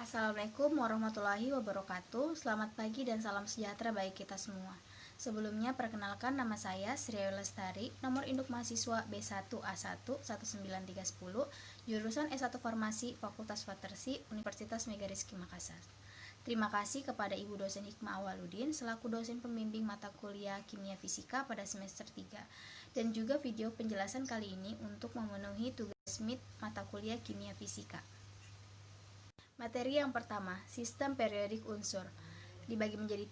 Assalamualaikum warahmatullahi wabarakatuh. Selamat pagi dan salam sejahtera bagi kita semua. Sebelumnya perkenalkan, nama saya Sri Lestari, nomor induk mahasiswa B1A1 19310, jurusan S1 Farmasi Fakultas Farmasi Universitas Mega Rizky Makassar. Terima kasih kepada Ibu dosen Hikmah Awaludin selaku dosen pembimbing mata kuliah Kimia Fisika pada semester 3, dan juga video penjelasan kali ini untuk memenuhi tugas MIT mata kuliah Kimia Fisika. Materi yang pertama, sistem periodik unsur. Dibagi menjadi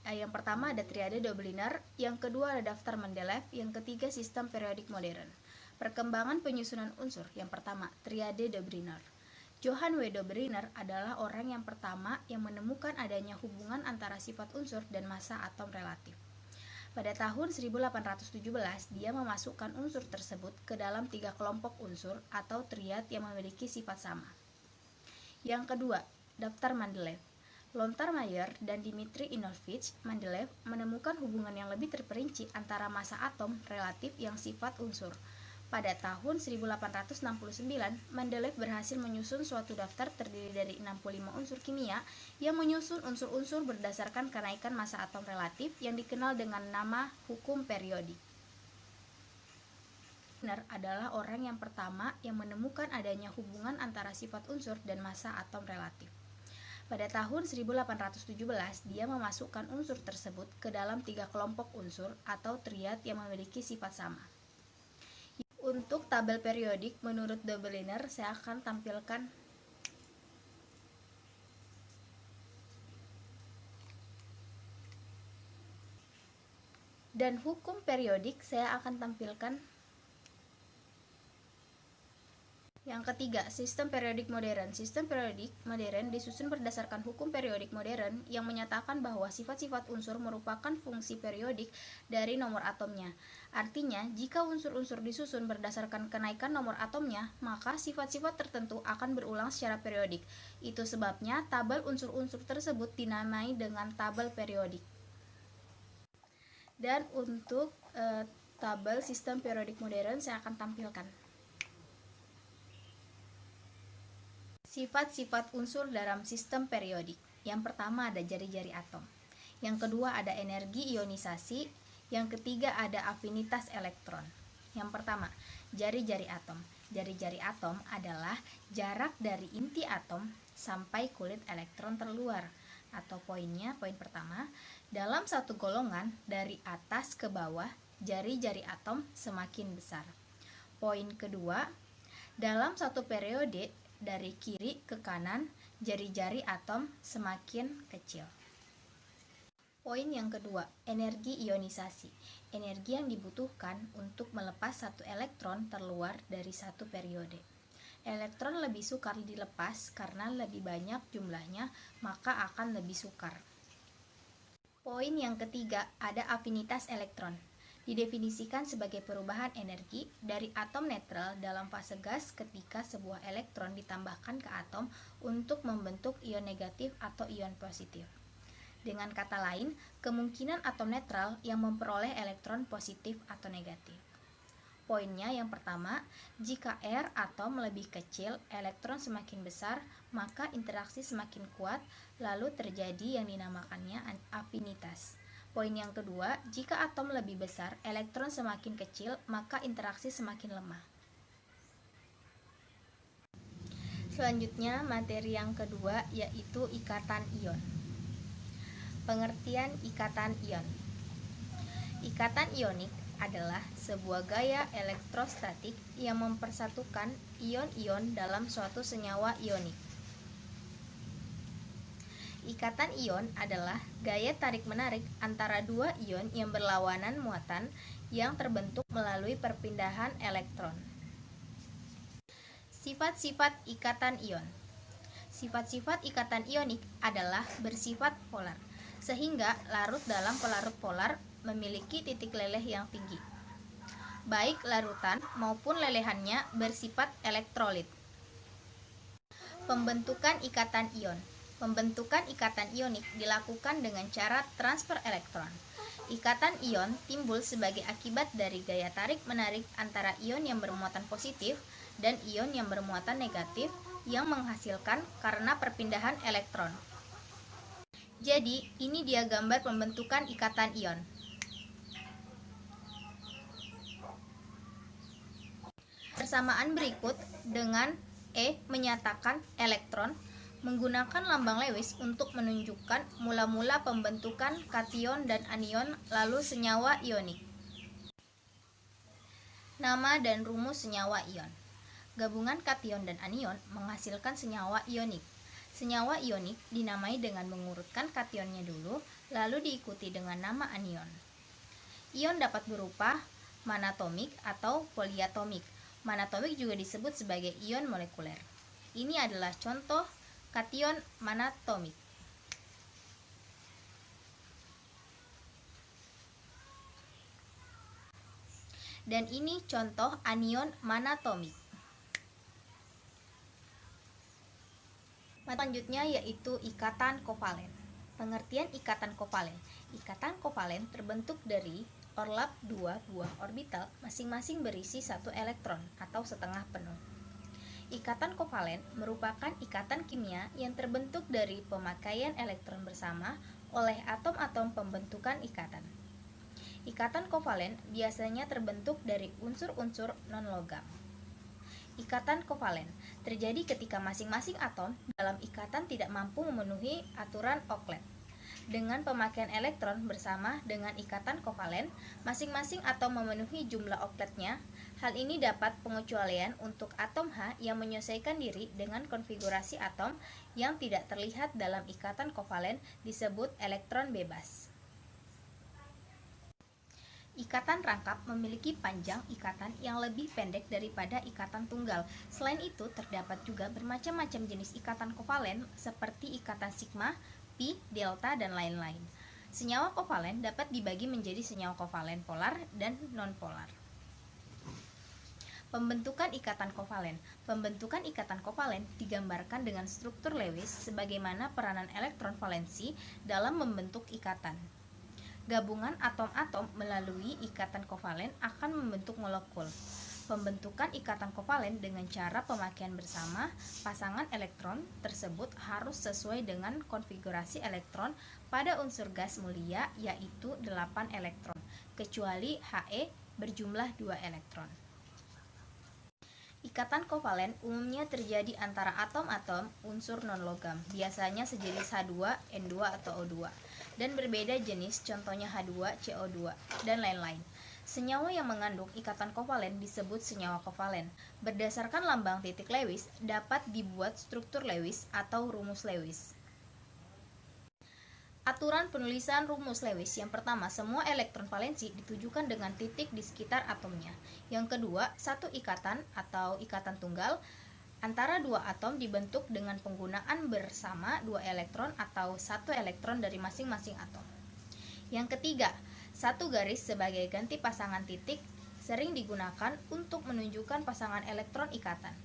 3. Yang pertama ada triade Dobliner, yang kedua ada daftar Mendeleev, yang ketiga sistem periodik modern. Perkembangan penyusunan unsur. Yang pertama, triade Dobliner. Johann W. Dobliner adalah orang yang pertama yang menemukan adanya hubungan antara sifat unsur dan massa atom relatif. Pada tahun 1817, dia memasukkan unsur tersebut ke dalam 3 kelompok unsur atau triad yang memiliki sifat sama. Yang kedua, daftar Mendeleev. Lothar Meyer dan Dmitri Ivanovich Mendeleev menemukan hubungan yang lebih terperinci antara massa atom relatif yang sifat unsur. Pada tahun 1869, Mendeleev berhasil menyusun suatu daftar terdiri dari 65 unsur kimia yang menyusun unsur-unsur berdasarkan kenaikan massa atom relatif yang dikenal dengan nama hukum periodik. Dobliner adalah orang yang pertama yang menemukan adanya hubungan antara sifat unsur dan massa atom relatif. Pada tahun 1817, dia memasukkan unsur tersebut ke dalam 3 kelompok unsur atau triad yang memiliki sifat sama. Untuk tabel periodik menurut Dobliner, saya akan tampilkan dan hukum periodik saya akan tampilkan. Yang ketiga, sistem periodik modern. Sistem periodik modern disusun berdasarkan hukum periodik modern yang menyatakan bahwa sifat-sifat unsur merupakan fungsi periodik dari nomor atomnya. Artinya, jika unsur-unsur disusun berdasarkan kenaikan nomor atomnya, maka sifat-sifat tertentu akan berulang secara periodik. Itu sebabnya tabel unsur-unsur tersebut dinamai dengan tabel periodik. Dan untuk tabel sistem periodik modern saya akan tampilkan. Sifat-sifat unsur dalam sistem periodik. Yang pertama ada jari-jari atom. Yang kedua ada energi ionisasi. Yang ketiga ada afinitas elektron. Yang pertama, jari-jari atom. Jari-jari atom adalah jarak dari inti atom sampai kulit elektron terluar. Atau poin pertama, dalam satu golongan dari atas ke bawah, jari-jari atom semakin besar. Poin kedua, dalam satu periode dari kiri ke kanan, jari-jari atom semakin kecil. Poin yang kedua, energi ionisasi. Energi yang dibutuhkan untuk melepas satu elektron terluar dari satu periode. Elektron lebih sukar dilepas karena lebih banyak jumlahnya, maka akan lebih sukar. Poin yang ketiga, ada afinitas elektron. Didefinisikan sebagai perubahan energi dari atom netral dalam fase gas ketika sebuah elektron ditambahkan ke atom untuk membentuk ion negatif atau ion positif. Dengan kata lain, kemungkinan atom netral yang memperoleh elektron positif atau negatif. Poinnya yang pertama, jika R atom lebih kecil, elektron semakin besar, maka interaksi semakin kuat, lalu terjadi yang dinamakannya afinitas. Poin yang kedua, jika atom lebih besar, elektron semakin kecil, maka interaksi semakin lemah. Selanjutnya, materi yang kedua yaitu ikatan ion. Pengertian ikatan ion. Ikatan ionik adalah sebuah gaya elektrostatik yang mempersatukan ion-ion dalam suatu senyawa ionik. Ikatan ion adalah gaya tarik-menarik antara dua ion yang berlawanan muatan yang terbentuk melalui perpindahan elektron. Sifat-sifat ikatan ion. Sifat-sifat ikatan ionik adalah bersifat polar, sehingga larut dalam pelarut polar memiliki titik leleh yang tinggi. Baik larutan maupun lelehannya bersifat elektrolit. Pembentukan ikatan ion. Pembentukan ikatan ionik dilakukan dengan cara transfer elektron. Ikatan ion timbul sebagai akibat dari gaya tarik-menarik antara ion yang bermuatan positif dan ion yang bermuatan negatif yang menghasilkan karena perpindahan elektron. Jadi, ini dia gambar pembentukan ikatan ion. Persamaan berikut dengan E menyatakan elektron menggunakan lambang Lewis untuk menunjukkan mula-mula pembentukan kation dan anion lalu senyawa ionik. Nama dan rumus senyawa ion. Gabungan kation dan anion menghasilkan senyawa ionik. Senyawa ionik dinamai dengan mengurutkan kationnya dulu, lalu diikuti dengan nama anion. Ion dapat berupa monoatomik atau poliatomik. Monoatomik juga disebut sebagai ion molekuler. Ini adalah contoh kation monoatomik. Dan ini contoh anion monoatomik. Selanjutnya yaitu ikatan kovalen. Pengertian ikatan kovalen. Ikatan kovalen terbentuk dari overlap dua buah orbital masing-masing berisi satu elektron atau setengah penuh. Ikatan kovalen merupakan ikatan kimia yang terbentuk dari pemakaian elektron bersama oleh atom-atom pembentukan ikatan. Ikatan kovalen biasanya terbentuk dari unsur-unsur non-logam. Ikatan kovalen terjadi ketika masing-masing atom dalam ikatan tidak mampu memenuhi aturan Oklet. Dengan pemakaian elektron bersama dengan ikatan kovalen, masing-masing atom memenuhi jumlah Okletnya. Hal ini dapat pengecualian untuk atom H yang menyesuaikan diri dengan konfigurasi atom yang tidak terlihat dalam ikatan kovalen disebut elektron bebas. Ikatan rangkap memiliki panjang ikatan yang lebih pendek daripada ikatan tunggal. Selain itu, terdapat juga bermacam-macam jenis ikatan kovalen seperti ikatan sigma, pi, delta, dan lain-lain. Senyawa kovalen dapat dibagi menjadi senyawa kovalen polar dan non-polar. Pembentukan ikatan kovalen. Pembentukan ikatan kovalen digambarkan dengan struktur Lewis sebagaimana peranan elektron valensi dalam membentuk ikatan. Gabungan atom-atom melalui ikatan kovalen akan membentuk molekul. Pembentukan ikatan kovalen dengan cara pemakaian bersama pasangan elektron tersebut harus sesuai dengan konfigurasi elektron pada unsur gas mulia yaitu 8 elektron, kecuali He berjumlah 2 elektron. Ikatan kovalen umumnya terjadi antara atom-atom unsur non-logam, biasanya sejenis H2, N2, atau O2, dan berbeda jenis, contohnya H2, CO2, dan lain-lain. Senyawa yang mengandung ikatan kovalen disebut senyawa kovalen. Berdasarkan lambang titik Lewis, dapat dibuat struktur Lewis atau rumus Lewis. Aturan penulisan rumus Lewis. Yang pertama, semua elektron valensi ditujukan dengan titik di sekitar atomnya. Yang kedua, satu ikatan atau ikatan tunggal antara dua atom dibentuk dengan penggunaan bersama dua elektron atau satu elektron dari masing-masing atom. Yang ketiga, satu garis sebagai ganti pasangan titik sering digunakan untuk menunjukkan pasangan elektron ikatan.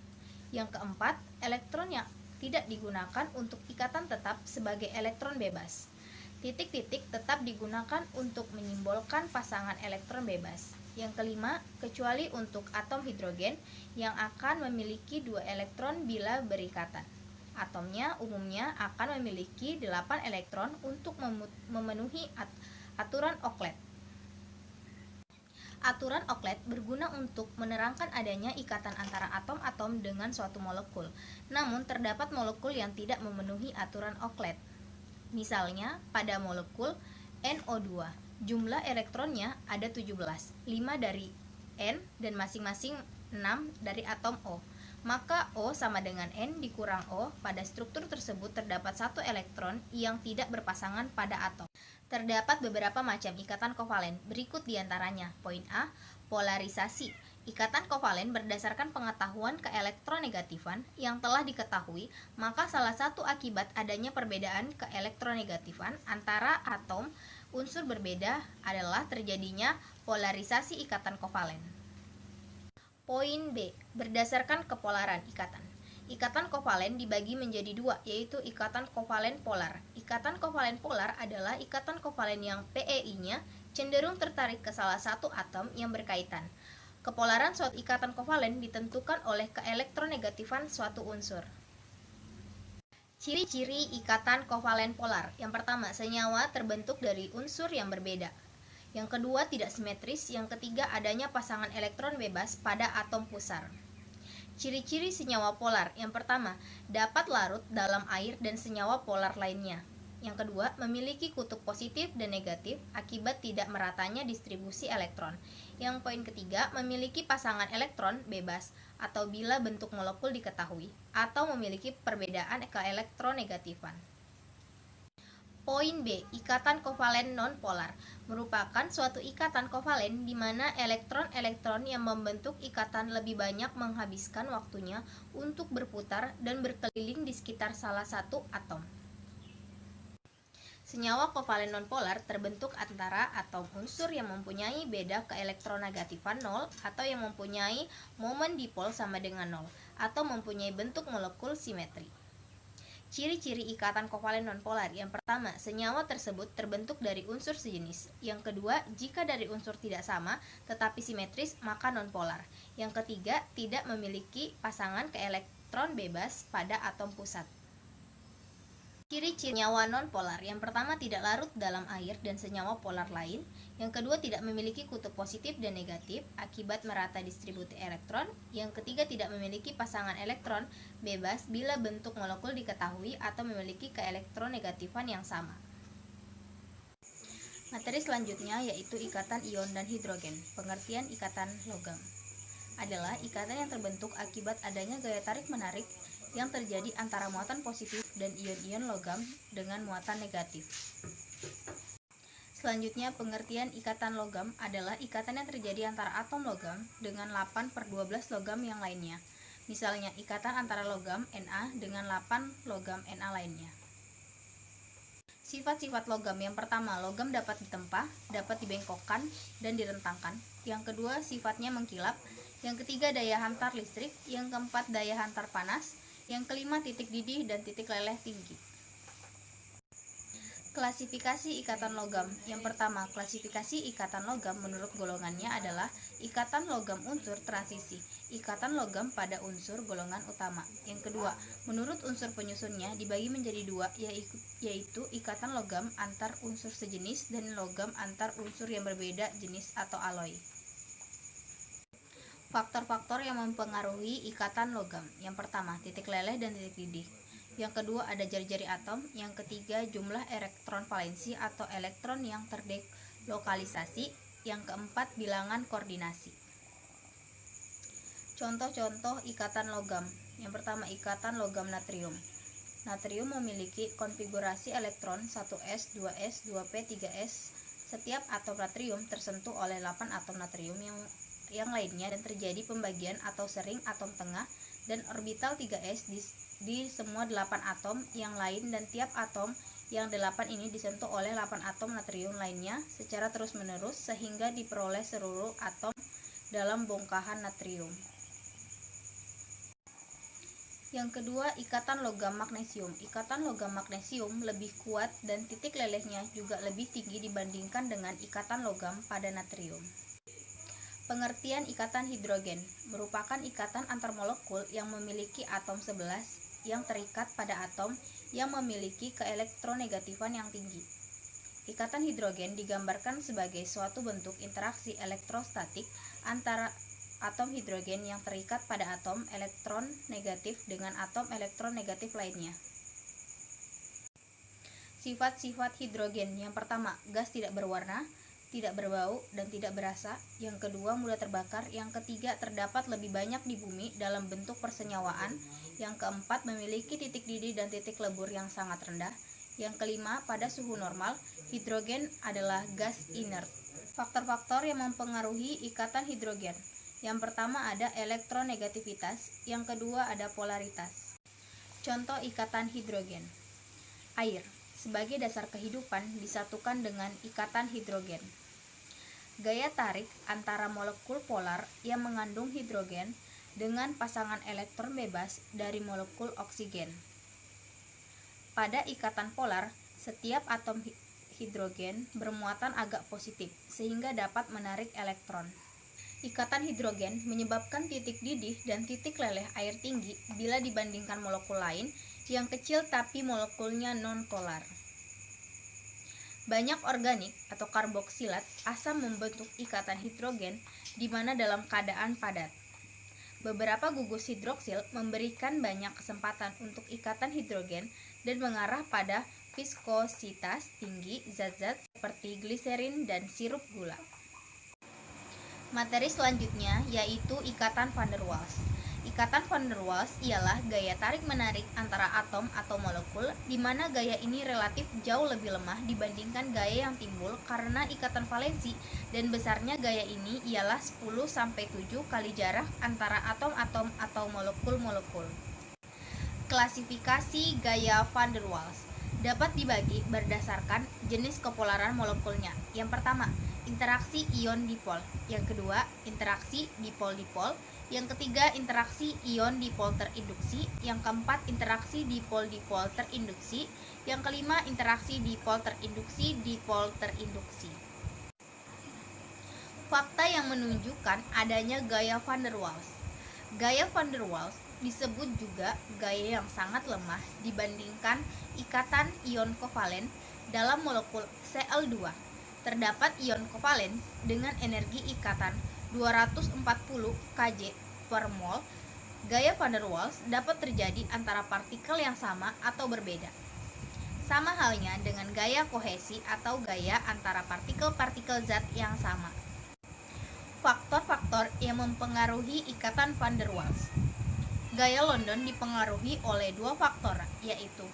Yang keempat, elektron yang tidak digunakan untuk ikatan tetap sebagai elektron bebas. Titik-titik tetap digunakan untuk menyimbolkan pasangan elektron bebas. Yang kelima, kecuali untuk atom hidrogen yang akan memiliki 2 elektron bila berikatan. Atomnya umumnya akan memiliki 8 elektron untuk memenuhi aturan Oklet. Aturan Oklet berguna untuk menerangkan adanya ikatan antara atom-atom dengan suatu molekul. Namun, terdapat molekul yang tidak memenuhi aturan Oklet. Misalnya, pada molekul NO2, jumlah elektronnya ada 17, 5 dari N dan masing-masing 6 dari atom O. Maka O sama dengan N dikurang O, pada struktur tersebut terdapat satu elektron yang tidak berpasangan pada atom. Terdapat beberapa macam ikatan kovalen, berikut diantaranya. Poin A, polarisasi. Ikatan kovalen berdasarkan pengetahuan keelektronegatifan yang telah diketahui, maka salah satu akibat adanya perbedaan keelektronegatifan antara atom unsur berbeda adalah terjadinya polarisasi ikatan kovalen. Poin B, berdasarkan kepolaran ikatan. Ikatan kovalen dibagi menjadi dua, yaitu ikatan kovalen polar. Ikatan kovalen polar adalah ikatan kovalen yang PeI-nya cenderung tertarik ke salah satu atom yang berkaitan. Kepolaran suatu ikatan kovalen ditentukan oleh keelektronegatifan suatu unsur. Ciri-ciri ikatan kovalen polar. Yang pertama, senyawa terbentuk dari unsur yang berbeda. Yang kedua, tidak simetris. Yang ketiga, adanya pasangan elektron bebas pada atom pusar. Ciri-ciri senyawa polar. Yang pertama, dapat larut dalam air dan senyawa polar lainnya. Yang kedua, memiliki kutub positif dan negatif akibat tidak meratanya distribusi elektron. Yang poin ketiga, memiliki pasangan elektron bebas atau bila bentuk molekul diketahui, atau memiliki perbedaan keelektronegatifan. Poin B. Ikatan kovalen nonpolar merupakan suatu ikatan kovalen di mana elektron-elektron yang membentuk ikatan lebih banyak menghabiskan waktunya untuk berputar dan berkeliling di sekitar salah satu atom. Senyawa kovalen nonpolar terbentuk antara atom unsur yang mempunyai beda keelektronegatifan 0 atau yang mempunyai momen dipol sama dengan 0 atau mempunyai bentuk molekul simetri. Ciri-ciri ikatan kovalen nonpolar. Yang pertama, senyawa tersebut terbentuk dari unsur sejenis. Yang kedua, jika dari unsur tidak sama tetapi simetris, maka nonpolar. Yang ketiga, tidak memiliki pasangan keelektron bebas pada atom pusat. Ciri-ciri senyawa nonpolar. Yang pertama, tidak larut dalam air dan senyawa polar lain. Yang kedua, tidak memiliki kutub positif dan negatif akibat merata distribusi elektron. Yang ketiga, tidak memiliki pasangan elektron bebas bila bentuk molekul diketahui atau memiliki keelektronegatifan yang sama. Materi selanjutnya yaitu ikatan ion dan hidrogen. Pengertian ikatan logam adalah ikatan yang terbentuk akibat adanya gaya tarik-menarik yang terjadi antara muatan positif dan ion-ion logam dengan muatan negatif. Selanjutnya, pengertian ikatan logam adalah ikatan yang terjadi antara atom logam dengan 8/12 logam yang lainnya. Misalnya, ikatan antara logam Na dengan 8 logam Na lainnya. Sifat-sifat logam. Yang pertama, logam dapat ditempa, dapat dibengkokkan dan direntangkan. Yang kedua, sifatnya mengkilap. Yang ketiga, daya hantar listrik. Yang keempat, daya hantar panas. Yang kelima, titik didih dan titik leleh tinggi. Klasifikasi ikatan logam. Yang pertama, klasifikasi ikatan logam menurut golongannya adalah ikatan logam unsur transisi, ikatan logam pada unsur golongan utama. Yang kedua, menurut unsur penyusunnya dibagi menjadi dua, yaitu ikatan logam antar unsur sejenis dan logam antar unsur yang berbeda jenis atau alloy. Faktor-faktor yang mempengaruhi ikatan logam. Yang pertama, titik leleh dan titik didih. Yang kedua, ada jari-jari atom. Yang ketiga, jumlah elektron valensi atau elektron yang terdelokalisasi. Yang keempat, bilangan koordinasi. Contoh-contoh ikatan logam. Yang pertama, ikatan logam natrium. Natrium memiliki konfigurasi elektron 1s, 2s, 2p, 3s. Setiap atom natrium tersentuh oleh 8 atom natrium yang lainnya dan terjadi pembagian atau sering atom tengah dan orbital 3s di semua 8 atom yang lain, dan tiap atom yang 8 ini disentuh oleh 8 atom natrium lainnya secara terus-menerus sehingga diperoleh seluruh atom dalam bongkahan natrium. Yang kedua, ikatan logam magnesium. Ikatan logam magnesium lebih kuat dan titik lelehnya juga lebih tinggi dibandingkan dengan ikatan logam pada natrium. Pengertian ikatan hidrogen merupakan ikatan antar molekul yang memiliki atom 11 yang terikat pada atom yang memiliki keelektronegatifan yang tinggi. Ikatan hidrogen digambarkan sebagai suatu bentuk interaksi elektrostatik antara atom hidrogen yang terikat pada atom elektron negatif dengan atom elektron negatif lainnya. Sifat-sifat hidrogen. Yang pertama, gas tidak berwarna, tidak berbau, dan tidak berasa. Yang kedua, mudah terbakar. Yang ketiga, terdapat lebih banyak di bumi dalam bentuk persenyawaan. Yang keempat, memiliki titik didih dan titik lebur yang sangat rendah. Yang kelima, pada suhu normal, hidrogen adalah gas inert. Faktor-faktor yang mempengaruhi ikatan hidrogen. Yang pertama ada elektronegativitas, yang kedua ada polaritas. Contoh ikatan hidrogen. Air sebagai dasar kehidupan disatukan dengan ikatan hidrogen. Gaya tarik antara molekul polar yang mengandung hidrogen dengan pasangan elektron bebas dari molekul oksigen. Pada ikatan polar, setiap atom hidrogen bermuatan agak positif sehingga dapat menarik elektron. Ikatan hidrogen menyebabkan titik didih dan titik leleh air tinggi bila dibandingkan molekul lain yang kecil tapi molekulnya non-polar. Banyak organik atau karboksilat asam membentuk ikatan hidrogen di mana dalam keadaan padat. Beberapa gugus hidroksil memberikan banyak kesempatan untuk ikatan hidrogen dan mengarah pada viskositas tinggi zat-zat seperti gliserin dan sirup gula. Materi selanjutnya yaitu ikatan van der Waals. Ikatan van der Waals ialah gaya tarik-menarik antara atom atau molekul di mana gaya ini relatif jauh lebih lemah dibandingkan gaya yang timbul karena ikatan valensi, dan besarnya gaya ini ialah 10-7 kali jarak antara atom-atom atau molekul-molekul. Klasifikasi gaya van der Waals dapat dibagi berdasarkan jenis kepolaran molekulnya. Yang pertama, interaksi ion dipol. Yang kedua, interaksi dipol-dipol. Yang ketiga, interaksi ion dipol terinduksi. Yang keempat, interaksi dipol-dipol terinduksi. Yang kelima, interaksi dipol terinduksi. Fakta yang menunjukkan adanya gaya van der Waals. Gaya van der Waals disebut juga gaya yang sangat lemah dibandingkan ikatan ion kovalen dalam molekul Cl2. Terdapat ion kovalen dengan energi ikatan 240 kJ per mol. Gaya van der Waals dapat terjadi antara partikel yang sama atau berbeda. Sama halnya dengan gaya kohesi atau gaya antara partikel-partikel zat yang sama. Faktor-faktor yang mempengaruhi ikatan van der Waals. Gaya London dipengaruhi oleh dua faktor, yaitu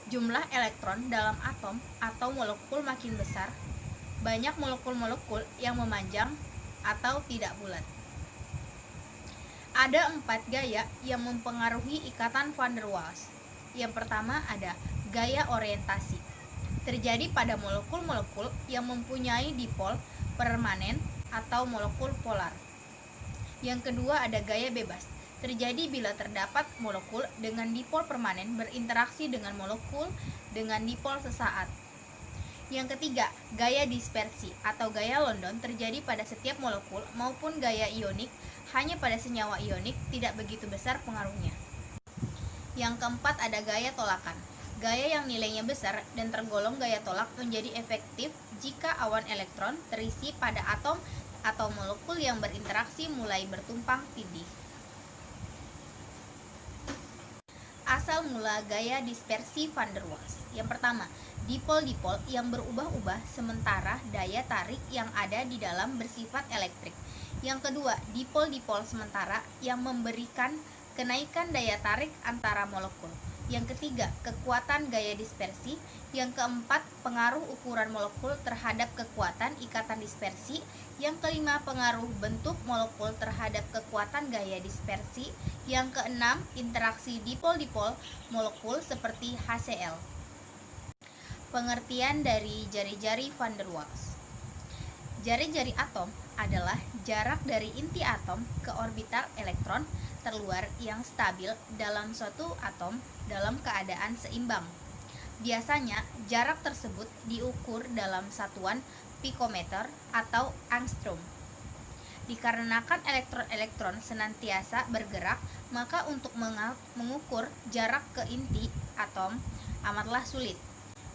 jumlah elektron dalam atom atau molekul makin besar, banyak molekul-molekul yang memanjang atau tidak bulat. Ada 4 gaya yang mempengaruhi ikatan van der Waals. Yang pertama ada gaya orientasi. Terjadi pada molekul-molekul yang mempunyai dipol permanen atau molekul polar. Yang kedua ada gaya bebas. Terjadi bila terdapat molekul dengan dipol permanen berinteraksi dengan molekul dengan dipol sesaat. Yang ketiga, gaya dispersi atau gaya London terjadi pada setiap molekul maupun gaya ionik hanya pada senyawa ionik, tidak begitu besar pengaruhnya. Yang keempat ada gaya tolakan. Gaya yang nilainya besar dan tergolong gaya tolak menjadi efektif jika awan elektron terisi pada atom atau molekul yang berinteraksi mulai bertumpang tindih. Asal mula gaya dispersi van der Waals. Yang pertama, dipol-dipol yang berubah-ubah sementara daya tarik yang ada di dalam bersifat elektrik. Yang kedua, dipol-dipol sementara yang memberikan kenaikan daya tarik antara molekul. Yang ketiga, kekuatan gaya dispersi. Yang keempat, pengaruh ukuran molekul terhadap kekuatan ikatan dispersi. Yang kelima, pengaruh bentuk molekul terhadap kekuatan gaya dispersi. Yang keenam, interaksi dipol-dipol molekul seperti HCl. Pengertian dari jari-jari van der Waals. Jari-jari atom adalah jarak dari inti atom ke orbital elektron terluar yang stabil dalam suatu atom dalam keadaan seimbang. Biasanya, jarak tersebut diukur dalam satuan pikometer atau angstrom. Dikarenakan elektron-elektron senantiasa bergerak, maka untuk mengukur jarak ke inti atom amatlah sulit.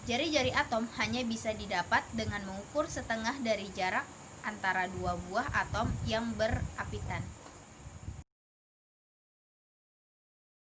Jari-jari atom hanya bisa didapat dengan mengukur setengah dari jarak antara dua buah atom yang berapitan.